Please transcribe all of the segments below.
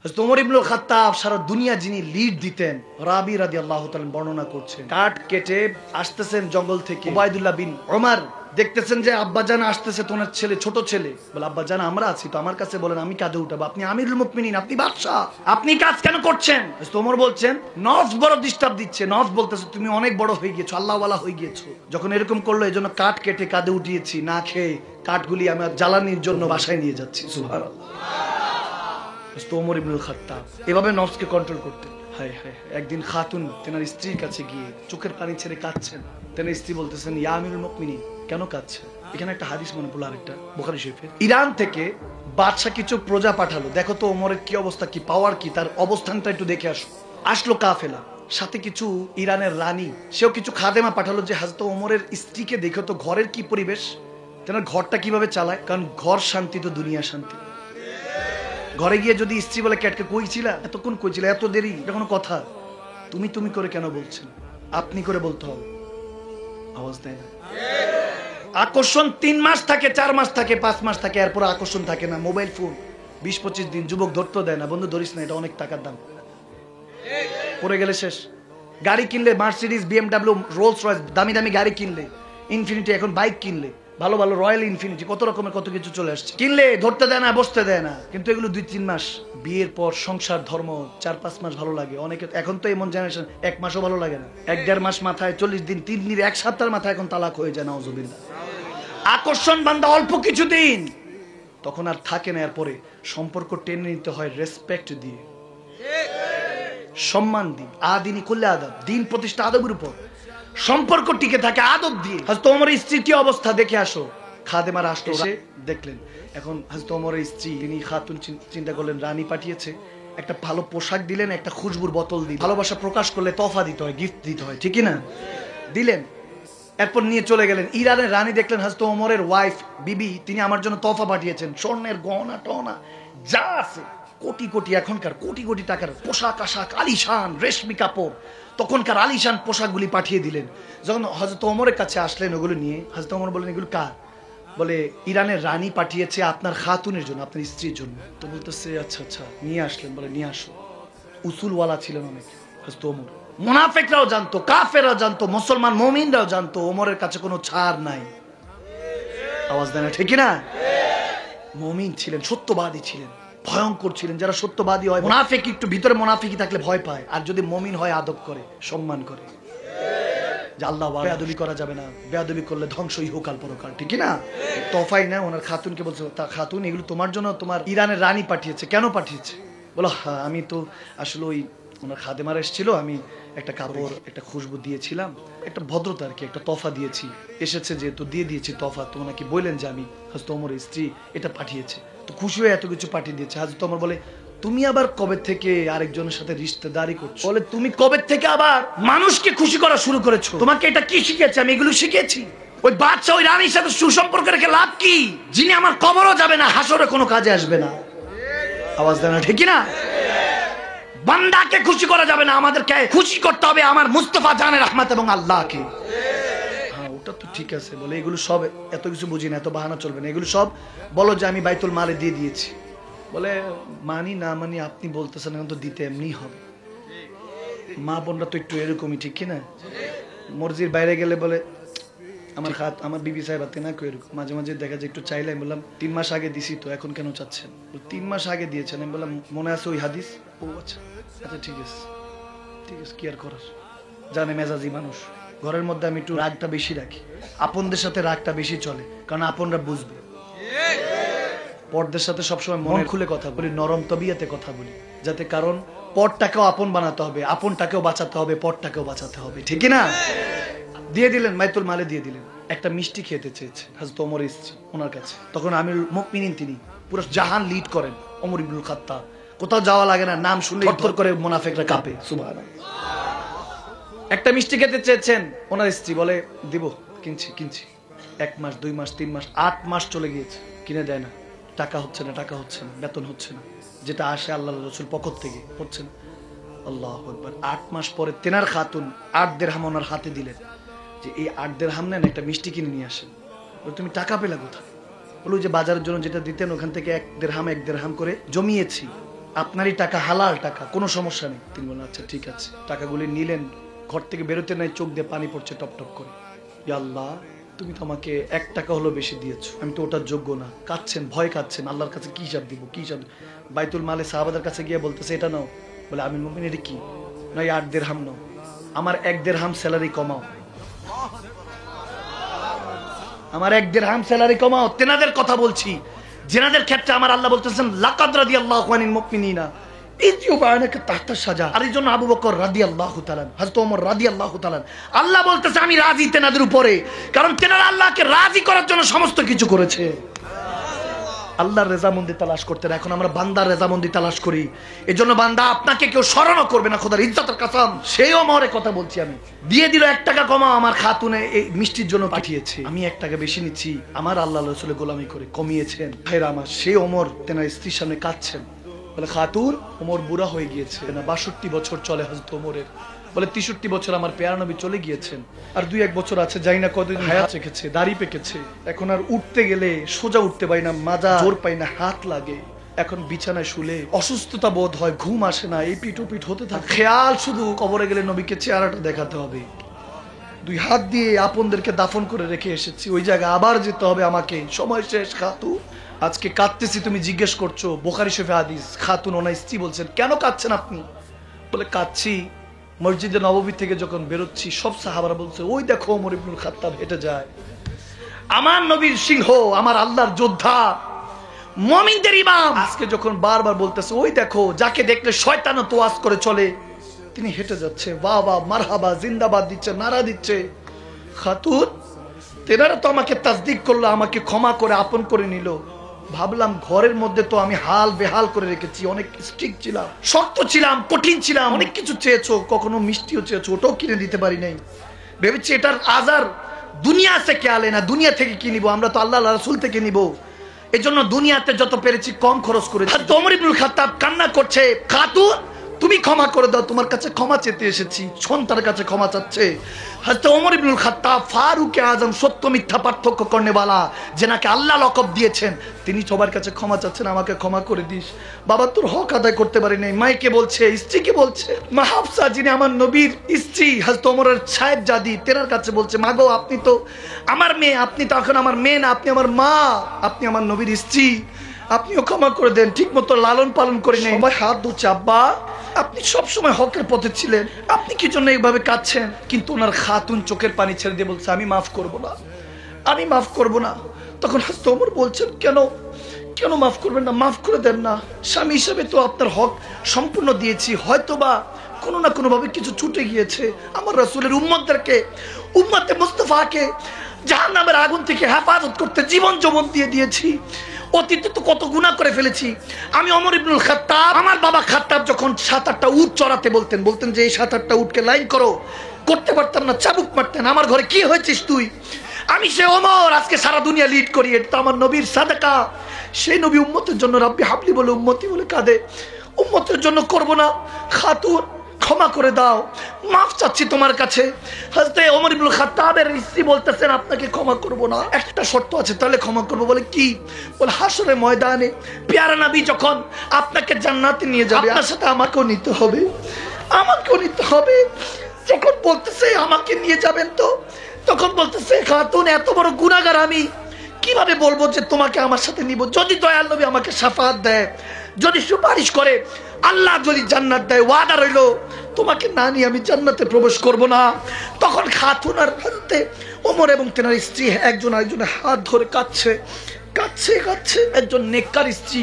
হযরত ওমর ইবনুল খাত্তাব সারা দুনিয়া যিনি লিড দিতেন, রাবি রাদিয়াল্লাহু তাআলা বর্ণনা করছেন, কাঠ কেটে আসতেছেন জঙ্গল থেকে। উবাইদুল্লাহ বিন ওমর দেখতেছেন যে আব্বাজান আসতেছে, তোমার ছেলে, ছোট ছেলে। বলে আব্বাজান আমরা আছি তো, আমার কাছে বলেন আমি কাঁধে উঠাবো, আপনি আমিরুল মুমিনিন, আপনি বাদশা, আপনি কাজ কেন করছেন? ওমর বলছেন নফস বড় ডিস্টার্ব দিচ্ছে। নফস বলতেছে তুমি অনেক বড় হয়ে গিয়েছো, আল্লাহওয়ালা হয়ে গিয়েছো, যখন এরকম করলো এজন্য কাঠ কেটে কাঁধে উঠিয়েছি, না খেয়ে কাঠগুলি আমার জ্বালানির জন্য বাসায় নিয়ে যাচ্ছি। সুবহানাল্লাহ। ওমর ইবনুল খাত্তাব এভাবে নফসকে কন্ট্রোল করতেন। হায় হায়, একদিন খাতুন তেনার স্ত্রীর কাছে গিয়ে চোখের পানি ছেড়ে কাঁদছেন। তেনার স্ত্রী বলতেছেন ইয়া আমিরুল মুমিনিন, কেন কাঁদছেন? এখানে একটা হাদিস মনে পড়লো, আরেকটা বুখারী শরীফের। ইরান থেকে বাদশা কিছু প্রজা পাঠালো, দেখো তো ওমরের কি অবস্থা, কি পাওয়ার, কি তার অবস্থানটা একটু দেখে আসো। আসলো কাফেলা, সাথে কিছু ইরানের রানী, সেও কিছু খাদেমা পাঠালো যে হযরত ওমরের স্ত্রীকে দেখো তো ঘরের কি পরিবেশ, তেনার ঘরটা কিভাবে চালায়, কারণ ঘর শান্তি তো দুনিয়া শান্তি। ঘরে গিয়ে যদি স্ত্রী বলে ক্যাটকে কই ছিলা, এতক্ষণ কই ছিলা, এত দেরি, এটা কোনো কথা? তুমি তুমি করে কেন বলছেন, আপনি করে বলতে হবে। আওয়াজ দেয় না। আকর্ষণ 3 মাস থাকে, 4 মাস থাকে, 5 মাস থাকে, এরপর আকর্ষণ থাকে না। মোবাইল ফোন 20-25 দিন, যুবক ধরতে দেয় না, বন্ধু ধরিস না, এটা অনেক টাকার দাম, পড়ে গেলে শেষ। গাড়ি কিনলে মার্সিডিজ, বিএমডাব্লিউ, রোলস রয়েস, দামি দামি গাড়ি কিনলে, ইনফিনিটি, এখন বাইক কিনলে, ভালো ভালো রয়্যাল ইনফিনিটি, কত রকমের কত কিছু চলে আসছে, কিনলে ধরতে দেয় না, বসতে দেয় না। কিন্তু এগুলো 2-3 মাস, বিয়ের পর সংসার ধর্ম 4-5 মাস ভালো লাগে অনেকে। এখন তো এমন জেনারেশন 1 মাসও ভালো লাগে না, 1-1.5 মাস মাথায়, 40 দিন, 3 দিন, 1 সপ্তাহের মাথায় এখন তালাক হয়ে যায়, নাউজুবিল্লাহ। আকর্ষণ বান্দা অল্প কিছুদিন, তখন আর থাকে না। এরপরে সম্পর্ক টেনে নিতে হয় রেসপেক্ট দিয়ে, সম্মান দিয়ে, আদিনী করলে আদব, দিন প্রতিষ্ঠা আদবের উপর, সম্পর্ক টিকে থাকে আদব দিয়ে। হযরত ওমরের স্ত্রীর কি অবস্থা দেখে আসো। খাদেমার আসলো, এসে দেখলেন এখন হযরত ওমরের স্ত্রী, তিনি খাতুন চিন্তা করলেন রানী পাঠিয়েছে, একটা ভালো পোশাক দিলেন, একটা খুশবুর বোতল দিলেন। ভালোবাসা প্রকাশ করলে তোফা দিতে হয়, গিফট দিতে হয়, ঠিক না? দিলেন, এরপর নিয়ে চলে গেলেন। ইরানের রানী দেখলেন হযরত ওমরের ওয়াইফ বিবি, তিনি আমার জন্য তোফা পাঠিয়েছেন, স্বর্ণের গহনা টহনা যা আছে, কোটি কোটি, এখনকার কোটি কোটি টাকার পোশাক আশাক, আলিশান রেশমি কাপড়, তখনকার আলিশান পোশাকগুলি পাঠিয়ে দিলেন। যখন হযরত ওমরের কাছে আসলেন ওগুলো নিয়ে, হযরত ওমর বললেন এগুলো কার? বলে ইরানের রানী পাঠিয়েছে আপনার খাতুনের জন্য, আপনার স্ত্রীর জন্য। তো বলতেছে আচ্ছা আচ্ছা, নিয়ে আসলেন। বলে নিয়ে আসো। উসুলওয়ালা ছিলেন অনেক হযরত ওমর, মুনাফিকরাও জানতো, কাফেররাও জানতো, মুসলমান মুমিনরাও জানতো ওমরের কাছে কোনো ছাড় নাই। আওয়াজ দেয় না, ঠিক না? মুমিন ছিলেন, সত্যবাদী ছিলেন, ভয়ঙ্কর ছিলেন। যারা সত্যবাদী হয়, মুনাফিক একটু ভিতরে মুনাফিকি থাকলে ভয় পায়, আর যদি মুমিন হয় আদব করে, সম্মান করে, যে আল্লাহ বেয়াদবি করা যাবে না, বেয়াদবি করলে ধ্বংসই হোকাল পরকাল, ঠিক না? তোফাই না, ওনার খাতুনকে বলছে তা খাতুন এগুলো তোমার জন্য তোমার ইরানের রানী পাঠিয়েছে, কেন পাঠিয়েছে? বলো হ্যাঁ, আমি তো আসলে ওই ওনার খাদেমার এসেছিল, আমি একটা কাপড়, একটা খুশবু দিয়েছিলাম, একটা ভদ্রতা আর কি, একটা তোফা দিয়েছি, এসেছে যেহেতু দিয়ে দিয়েছি তোফা। তো ওনাকে বললেন যে আমি হযরত ওমরের স্ত্রী, এটা পাঠিয়েছে, তো খুশি হয়ে এত কিছু পাঠিয়ে দিয়েছে। হযরত ওমর বলে তুমি আবার কবে থেকে আরেকজনের সাথে রিশতেদারি করছো? বলে তুমি কবে থেকে আবার মানুষকে খুশি করা শুরু করেছো? তোমাকে এটা কি শিখেছে? আমি এগুলো শিখেছি। ওই বাচ্চা ওই রানীর সাথে সুসম্পর্ক রেখে লাভ কি? যিনি আমার কবরও যাবে না, হাসরে কোনো কাজে আসবে না। আওয়াজ দেয় না, ঠিক না? বান্দাকে খুশি করা যাবে না, আমাদেরকে খুশি করতে হবে আমার মুস্তাফা জানের রহমত এবং আল্লাহকে। হ্যাঁ ওটা তো ঠিক আছে। বলে এগুলো সব এত কিছু বুঝি না, এত বাহানা চলবে না, এগুলো সব বলো যে আমি বাইতুল মালে দিয়ে দিয়েছি। বলে মানি না মানি আপনি বলতেছেন, এখন তো দিতে এমনি হবে। মা বোনরা তো একটু এরকমই, ঠিক কিনা? মর্জির বাইরে গেলে বলে আমার বিবি সাহেব হাতে না কেউ এরকম। মাঝে মাঝে দেখা যায় একটু চাইলে, আমি বললাম 3 মাস আগে দিছি তো, এখন কেন চাচ্ছেন? 3 মাস আগে দিয়েছেন। আমি বললাম মনে আছে ওই হাদিস? ও আচ্ছা আচ্ছা, ঠিক আছে ঠিক আছে, কি আর করার, জানে মেজাজি মানুষ। ঘরের মধ্যে আমি একটু রাগটা বেশি রাখি, আপনদের সাথে রাগটা বেশি চলে, কারণ আপনরা বুঝবে। পরদের সাথে সবসময় মন খুলে কথা বলি, নরম তবিয়াতে কথা বলি, যাতে, কারণ পরটাকেও আপন বানাতে হবে, আপনটাকেও বাঁচাতে হবে, পরটাকেও বাঁচাতে হবে, ঠিক না? দিয়ে দিলেন, বাইতুল মালে দিয়ে দিলেন। একটা মিষ্টি খেতে চেয়েছে হযরত ওমরের স্ত্রী ওনার কাছে, তখন আমিরুল মুমিনিন, তিনি পুরো জাহান লিড করেন, ওমর ইবনুল খাত্তাব। কোথাও যাওয়া লাগে না, নাম শুনলে থরথর করে মুনাফিকরা কাঁপে। সুবহানাল্লাহ। একটা মিষ্টি খেতে চেয়েছেন, ওনার স্ত্রী বলে দিব, কিনছি কিনছি। 1 মাস 2 মাস 3 মাস 8 মাস চলে গিয়েছে, কিনে দেয় না, টাকা হচ্ছে না, টাকা হচ্ছে না, বেতন হচ্ছে না, যেটা আসে আল্লাহর রাসূল পক্ষ থেকে হচ্ছে না। আল্লাহু আকবার। 8 মাস পরে তেনার খাতুন 8 দিরহাম ওনার হাতে দিলেন, যে এই 8 দিরহাম নেন, একটা মিষ্টি কিনে নিয়ে আসেন। তুমি টাকা পেলা কোথায়? বলো যে বাজারের জন্য যেটা দিতেন ওখান থেকে 1 দিরহাম করে জমিয়েছি, আপনারই টাকা, হালাল টাকা, কোনো সমস্যা নেই। তিনি বললেন আচ্ছা ঠিক আছে। টাকাগুলি নিলেন, ঘর থেকে বেরোতে নাই, চোখ দিয়ে পানি পড়ছে টপ টপ করে। ইয়া আল্লাহ, তুমি তো আমাকে 1 টাকা হলো বেশি দিয়েছো, আমি তো ওটার যোগ্য না। কাঁদছেন, ভয় কাঁদছেন, আল্লাহর কাছে কি হিসাব দিব, কি হিসাব। বাইতুল মালে সাহাবাদের কাছে গিয়ে বলতেছে এটা নাও। বলে আমির মুমিন এটা কি? না 8 দিরহাম নাও, আমার 1 দিরহাম স্যালারি কমাও, আমার 1 দিরহাম স্যালারি কমাও। তেনাদের কথা বলছি, যেনাদের ক্ষেত্রে আমার আল্লাহ বলতেছেন লাকাদ রাদিয়াল্লাহু আনিল মুমিনিনা ইয ইউবায়িনুকা তাহতা শাজারা। আর এইজন্য আবু বকর রাদিয়াল্লাহু তাআলা, হযরত ওমর রাদিয়াল্লাহু তাআলা, আল্লাহ বলতেছে আমি রাজি তেনাদের উপরে, কারণ তেনারা আল্লাহকে রাজি করার জন্য সমস্ত কিছু করেছে। আল্লাহর রেজামন্দি তালাশ করতেন, এখন আমরা বান্দার রেজামন্দি তালাশ করি। এজন্য বান্দা আপনাকে কেউ স্মরণও করবে না, খোদার ইজ্জতের কসম। সেই ওমরের কথা বলছি আমি। দিয়ে দিল 1 টাকা কমা, আমার খাতুনে এই মিষ্টির জন্য পাঠিয়েছে, আমি 1 টাকা বেশি নিচ্ছি, আমার আল্লাহ রাসূলের গোলামি করে কমিয়েছেন। ভাইরা আমার, সেই ওমর তেনার স্ত্রীর সামনে কাঁদছেন। বলে খাতুন, ওমর বুড়া হয়ে গিয়েছে না, 62 বছর চলে হযরত ওমরের। বলে 63 বছর আমার পেয়ারা নবী চলে গিয়েছেন, আর 2-1 বছর আছে, জানি না কতদিন হায়াত রেখেছে, দাড়ি পেকেছে। এখন আর উঠতে গেলে সোজা উঠতে পারি না, মাজা জোর পাই না, হাত লাগে। এখন বিছানায় শুলে অসুস্থতা বোধ হয়, ঘুম আসে না, এই পিঠ ওপিঠ হতে থাকে। খেয়াল শুধু কবরে গেলে নবীকে চেহারাটা দেখাতে হবে। 2 হাত দিয়ে আপনদেরকে দাফন করে রেখে এসেছি, ওই জায়গায় আবার যেতে হবে আমাকে, সময় শেষ। খাতুন আজকে কাঁদতেছি, তুমি জিজ্ঞেস করছো, বুখারী শরীফে হাদিস। খাতুন ওনার স্ত্রী বলছেন কেন কাঁদছেন আপনি? বলে কাঁদছি, মসজিদে নববী থেকে যখন বেরোচ্ছি সব সাহাবারা বলছে ওই দেখো ওমর ইবনুল খাত্তাব হেঁটে যায়, আমার নবীর সিংহ, আমার আল্লাহর যোদ্ধা, মুমিনদের ইমাম। আজকে যখন বারবার বলতেছে ওই দেখো, যাকে দেখলে শয়তানও তোয়াজ করে চলে, তিনি হেঁটে যাচ্ছে, বাহ বাহ মারহাবা জিন্দাবাদ দিচ্ছে, নারা দিচ্ছে। খাতুন তেনারা তো আমাকে তাসদিক করলো, আমাকে ক্ষমা করে আপন করে নিল। ভাবলাম ঘরের মধ্যে তো আমি হাল বেহাল করে রেখেছি, অনেক স্ট্রিক্ট ছিলাম, শক্ত ছিলাম, কঠিন ছিলাম, অনেক কিছু চেয়েছো, কখনো মিষ্টিও চেয়েছো, ওটাও কিনে দিতে পারি নাই। ভেবেছি এটার আজার দুনিয়া সে কে আলে না, দুনিয়া থেকে কি নিবো, আমরা তো আল্লাহ রাসূল থেকে নিব। এই জন্য দুনিয়াতে যত পেরেছি কম খরচ করেছি। ওমর ইবনুল খাত্তাব কান্না করছে, খাতুন তুমি ক্ষমা করে দাও, তোমার কাছে ক্ষমা চেতে এসেছি। সন্তার কাছে ক্ষমা চাচ্ছে। হযরত ওমর ইবনুল খাত্তাব ফারুক আজম, সত্য মিথ্যা পার্থক্য করনেওয়ালা, যেনাকে আল্লাহ লকব দিয়েছেন, তিনি সবার কাছে ক্ষমা চাচ্ছেন, আমাকে ক্ষমা করে দিস বাবা, তোর হক আদায় করতে পারি নাই। মাইকে বলছে, স্ত্রীকে বলছে, মা হাফসা যিনি আমার নবীর স্ত্রী, হযরত ওমরের সাহেবজাদি, তেনার কাছে বলছে মা গো, আপনি তো আমার মেয়ে, আপনি তো এখন আমার মেয়ে না, আপনি আমার মা, আপনি আমার নবীর স্ত্রী, আপনিও ক্ষমা করে দেন, ঠিক মতো লালন পালন করে নেই। সবাই হাত ধুচ্ছে, আব্বা আপনি সবসময় হকের পথে ছিলেন, আপনি কি জন্য এইভাবে কাঁদছেন? কিন্তু ওনার খাতুন চোখের পানি ছেড়ে দিয়ে বলছে আমি মাফ করব না, আমি মাফ করব না। তখন হযরত ওমর বলছেন কেন, কেন মাফ করবেন না? মাফ করে দেন না, স্বামী হিসেবে তো আপনার হক সম্পূর্ণ দিয়েছি, হয়তোবা কোনো না কোনো ভাবে কিছু ছুটে গিয়েছে। আমার রাসূলের উম্মতদেরকে, উম্মতে মুস্তাফাকে জাহান্নামের আগুন থেকে হেফাজত করতে জীবন যৌবন দিয়ে দিয়েছি। অতীতে তো কত গুনাহ করে ফেলেছি। আমি ওমর ইবনুল খাত্তাব, আমার বাবা খাত্তাব যখন 7-8টা উট চড়াতে বলতেন, বলতেন যে এই 7-8টা উটকে লাইন করো, করতে পারতাম না, চাবুক মারতেন। আমার ঘরে কি হয়েছিস তুই? আমি সে ওমর, আজকে সারা দুনিয়া লিড করি, এটা তো আমার নবীর সাদাকা। সেই নবী উম্মতের জন্য রাব্বি হাবলি বলে উম্মতি বলে কাঁদে, উম্মতের জন্য করব না। খাতুন ক্ষমা করে দাও, মাফ চাচ্ছি তোমার কাছে। হযরত ওমর ইবনুল খাত্তাবের স্ত্রী বলতেছেন আপনাকে ক্ষমা করব না, একটা শর্ত আছে, তাহলে ক্ষমা করব। বলে কি? বলে হাসরের ময়দানে পেয়ারা নবী যখন আপনাকে জান্নাতে নিয়ে যাবে, আপনার সাথে আমাকেও নিতে হবে, আমাকেও নিতে হবে। যখন বলতেছে আমাকে নিয়ে যাবেন, তো তখন বলতেছে খাতুন এত বড় গুনাহগার আমি কিভাবে বলবো যে তোমাকে আমার সাথে নিব? যদি দয়াল নবী আমাকে শাফাআত দেয়, যদি সুপারিশ করে, আল্লাহ যদি জান্নাত দেয়, ওয়াদা রইল তোমাকে না নিয়ে আমি জান্নাতে প্রবেশ করব না। তখন খাতুন আর হযরতে ওমর এবং তেনার স্ত্রী একজন আরেকজনের হাত ধরে কাঁদছে, কাঁদছে কাঁদছে। একজন নেককার স্ত্রী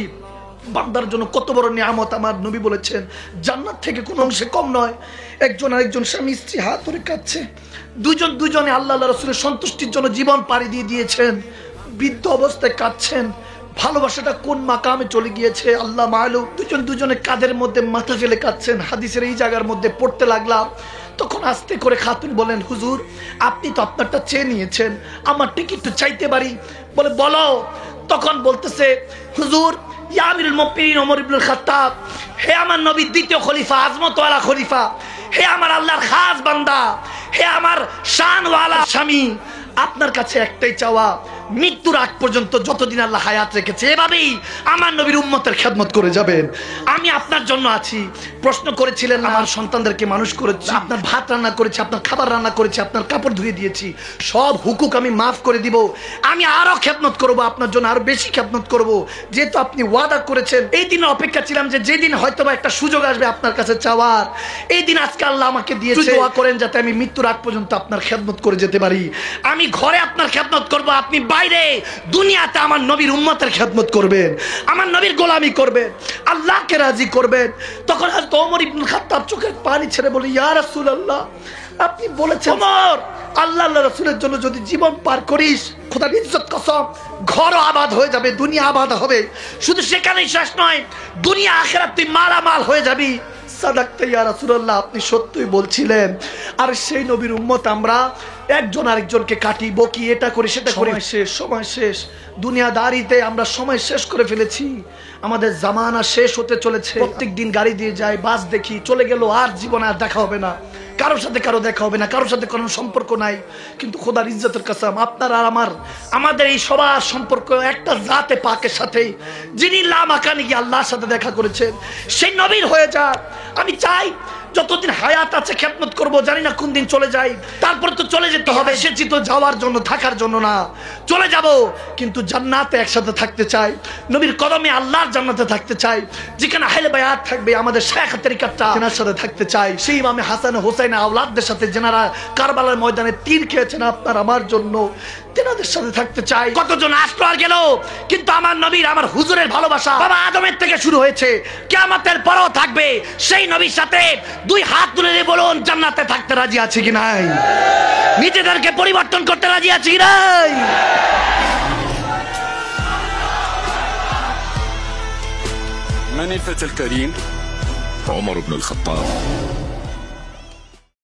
বান্দার জন্য কত বড় নিয়ামত, আমার নবী বলেছেন জান্নাত থেকে কোনো অংশে কম নয়। একজন আরেকজন স্বামী স্ত্রী হাত ধরে কাঁদছে, দুজনে আল্লাহ রাসূলের সন্তুষ্টির জন্য জীবন পাড়ি দিয়ে দিয়েছেন, বৃদ্ধ অবস্থায় কাঁদছেন। ভালোবাসাটা কোন মাকামে চলে গিয়েছে আল্লাহ মালুম। দুজনে কাঁধের মধ্যে মাথা ফেলে কাঁদছেন। হাদিসের এই জায়গার মধ্যে পড়তে লাগলাম, তখন আস্তে করে খাতুন বলেন হুজুর আপনি তো আপনারটা চেয়ে নিয়েছেন, আমার টিকিটটা চাইতে পারি? বলে বলো। তখন বলতেছে হুজুর ইয়া আমিরুল মুমিনিন ওমর ইবনুল খাত্তাব, হে আমার নবী দ্বিতীয় খলিফা, আজমতওয়ালা খলিফা, হে আমার আল্লাহর খাস বান্দা, হে আমার শানওয়ালা স্বামী, আপনার কাছে একটাই চাওয়া, মৃত্যুর আগ পর্যন্ত যতদিন আল্লাহ হায়াত রেখেছে এভাবেই আমার নবীর উম্মতের খেদমত করে যাবেন। আমি আপনার জন্য আছি। প্রশ্ন করেছিলেন আমার সন্তানদেরকে মানুষ করেছি, আপনার ভাত রান্না করেছি, আপনার খাবার রান্না করেছি, আপনার কাপড় ধুয়ে দিয়েছি, সব হুকুক আমি মাফ করে দিব। আমি আরো খেদমত করব, আপনার জন্য আরো বেশি খেদমত করব, যেহেতু আপনি ওয়াদা করেছেন। এই দিনের অপেক্ষা ছিলাম যে যেদিন হয়তো বা একটা সুযোগ আসবে আপনার কাছে চাওয়ার, এই দিন আজকে আল্লাহ আমাকে দিয়েছে। দোয়া করেন যাতে আমি মৃত্যুর আগ পর্যন্ত আপনার খেদমত করে যেতে পারি। আমি ঘরে আপনার খেদমত করব, আপনি বাইরে দুনিয়াতে আমার নবীর উম্মতের খেদমত করবেন, আমার নবীর গোলামি করবেন, আল্লাহকে রাজি করবেন। তখন হযরত ওমর ইবনে খাত্তাব চোখের পানি ছেড়ে বলে, ইয়া রাসূলুল্লাহ, আপনি বলেছেন ওমর, আল্লাহ রাসূলের জন্য যদি জীবন পার করিস, খোদার ইজ্জত কসম, ঘর আবাদ হয়ে যাবে, দুনিয়া আবাদ হবে। শুধু সেখানেই শেষ নয়, দুনিয়া আখিরাত তুই মালামাল হয়ে যাবি। সাদাকতা ইয়া রাসূলুল্লাহ, আপনি সত্যই বলছিলেন। আর সেই নবীর উম্মত আমরা একজন আরেকজনকে কাটি, বকি, এটা করি সেটা করি, সময় শেষ। দুনিয়াদারিতে আমরা সময় শেষ করে ফেলেছি। আমাদের জামানা শেষ হতে চলেছে। প্রত্যেক দিন গাড়ি দিয়ে যাই, বাস দেখি, চলে গেল, আর জীবনে আর দেখা হবে না, কারোর সাথে কারো দেখা হবে না, কারোর সাথে কোনো সম্পর্ক নাই। কিন্তু খোদার ইজ্জতের কসম, আপনার আর আমাদের এই সবার সম্পর্ক একটা জাতে পাকের সাথে, যিনি লামাকানে গিয়ে আল্লাহর সাথে দেখা করেছেন, সেই নবীর হয়ে যাক। আমি চাই যতদিন হায়াত আছে খেদমত করব, জানি না কোন দিন চলে যাই, তারপর তো চলে যেতে হবে। এসেছি তো যাওয়ার জন্য, থাকার জন্য না, চলে যাব, কিন্তু জান্নাতে একসাথে থাকতে চাই, নবীর কদমে আল্লাহর জান্নাতে থাকতে চাই, যেখানে আহলে বায়াত থাকবে, আমাদের শায়খ তরিকাতটা তেনার সাথে থাকতে চাই, সেই ইমামে হাসান হোসেন আওলাদদের সাথে যেনারা কারবালার ময়দানে তীর খেয়েছেন আপনার আমার জন্য, তেনাদের সাথে থাকতে চাই। কতজন আসলো আর গেল, কিন্তু আমার নবীর, আমার হুজুরের ভালোবাসা বাবা আদমের থেকে শুরু হয়েছে, কিয়ামতের পরেও থাকবে। সেই নবীর সাথে দুই হাত তুলে দিয়ে বলুন, জান্নাতে থাকতে রাজি আছে কি নাই? নিজেদেরকে পরিবর্তন করতে রাজি আছে কি নাই? من الفتى الكريم؟ عمر بن الخطاب.